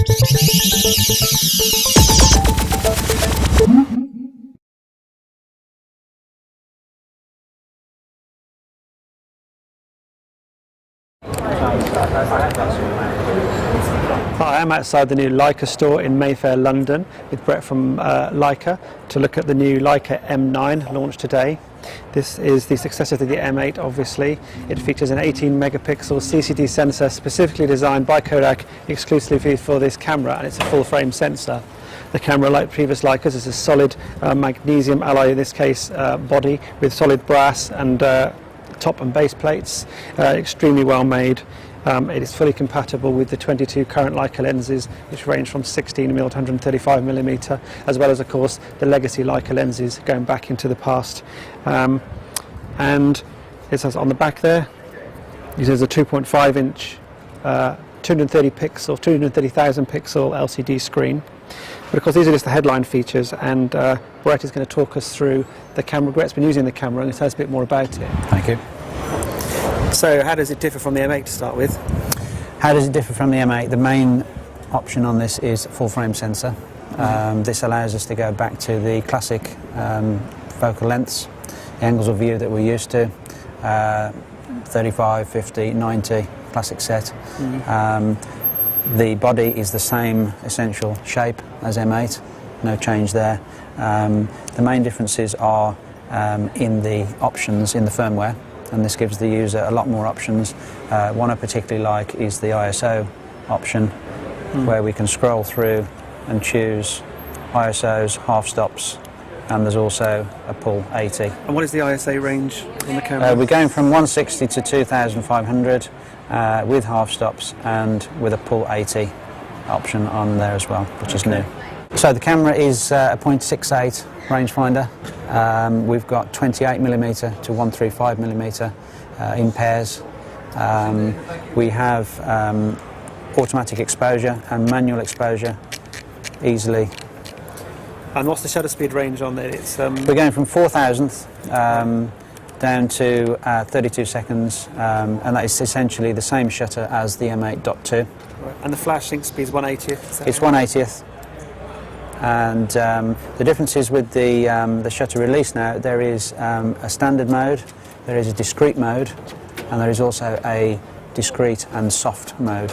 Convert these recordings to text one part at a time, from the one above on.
Hi, I'm outside the new Leica store in Mayfair, London, with Brett from Leica to look at the new Leica M9 launched today. This is the successor to the M8, obviously. It features an 18 megapixel CCD sensor specifically designed by Kodak exclusively for this camera, and it's a full frame sensor. The camera, like previous Leicas, is a solid magnesium alloy, in this case body, with solid brass and top and base plates, extremely well made. It is fully compatible with the 22 current Leica lenses, which range from 16mm to 135mm, as well as, of course, the legacy Leica lenses going back into the past. And it says on the back there, it is a 2.5-inch, 230,000 pixel LCD screen. But of course, these are just the headline features, and Brett is going to talk us through the camera. Brett's been using the camera and tell us a bit more about it. Thank you. So how does it differ from the M8 to start with? How does it differ from the M8? The main option on this is full frame sensor. This allows us to go back to the classic focal lengths, the angles of view that we're used to, 35, 50, 90, classic set. The body is the same essential shape as M8, no change there. The main differences are in the options in the firmware, and this gives the user a lot more options. One I particularly like is the ISO option, where we can scroll through and choose ISOs, half stops, and there's also a pull 80. And what is the ISA range on the camera? We're going from 160 to 2500 with half stops and with a pull 80 option on there as well, which is new. So the camera is a 0.68 rangefinder. We've got 28mm to 135mm in pairs. We have automatic exposure and manual exposure easily. And what's the shutter speed range on it? We're going from 4,000th down to 32 seconds, and that is essentially the same shutter as the M8.2. Right. And the flash sync speed is 1/80th? It's 1/80th. And the differences with the shutter release now, there is a standard mode, there is a discrete mode, and there is also a discrete and soft mode,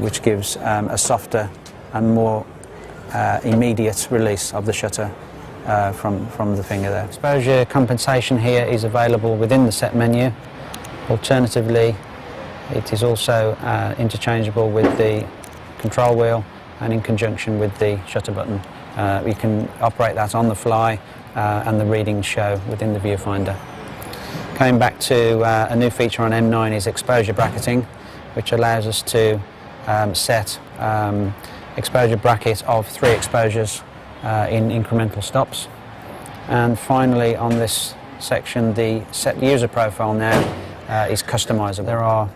which gives a softer and more immediate release of the shutter from the finger there. Exposure compensation here is available within the set menu. Alternatively, it is also interchangeable with the control wheel and in conjunction with the shutter button. We can operate that on the fly and the readings show within the viewfinder. Coming back to a new feature on M9 is exposure bracketing, which allows us to set exposure bracket of 3 exposures in incremental stops. And finally, on this section, the set user profile now is customizable. There are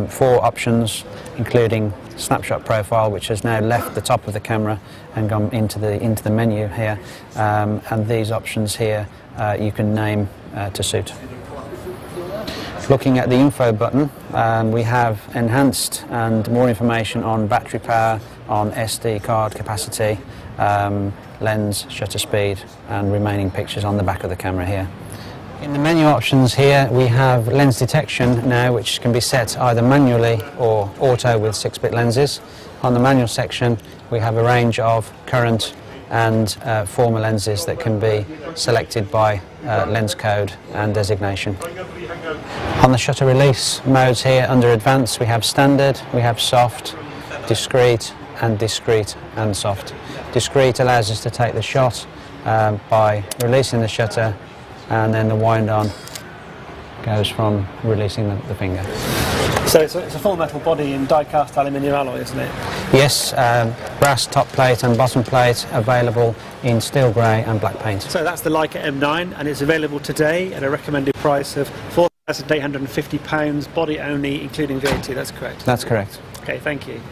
4 options, including snapshot profile, which has now left the top of the camera and gone into the menu here, and these options here you can name to suit. Looking at the info button, we have enhanced and more information on battery power, on SD card capacity, lens, shutter speed, and remaining pictures on the back of the camera here. In the menu options here, we have lens detection now, which can be set either manually or auto with 6-bit lenses. On the manual section, we have a range of current and former lenses that can be selected by lens code and designation. On the shutter release modes here, under advanced, we have standard, we have soft, discrete and soft. Discrete allows us to take the shot by releasing the shutter, and then the wind on goes from releasing the finger. So it's a full metal body in die-cast aluminium alloy, isn't it? Yes, brass top plate and bottom plate available in steel grey and black paint. So that's the Leica M9, and it's available today at a recommended price of £4,850, body only, including VAT, that's correct? That's correct. Okay, thank you.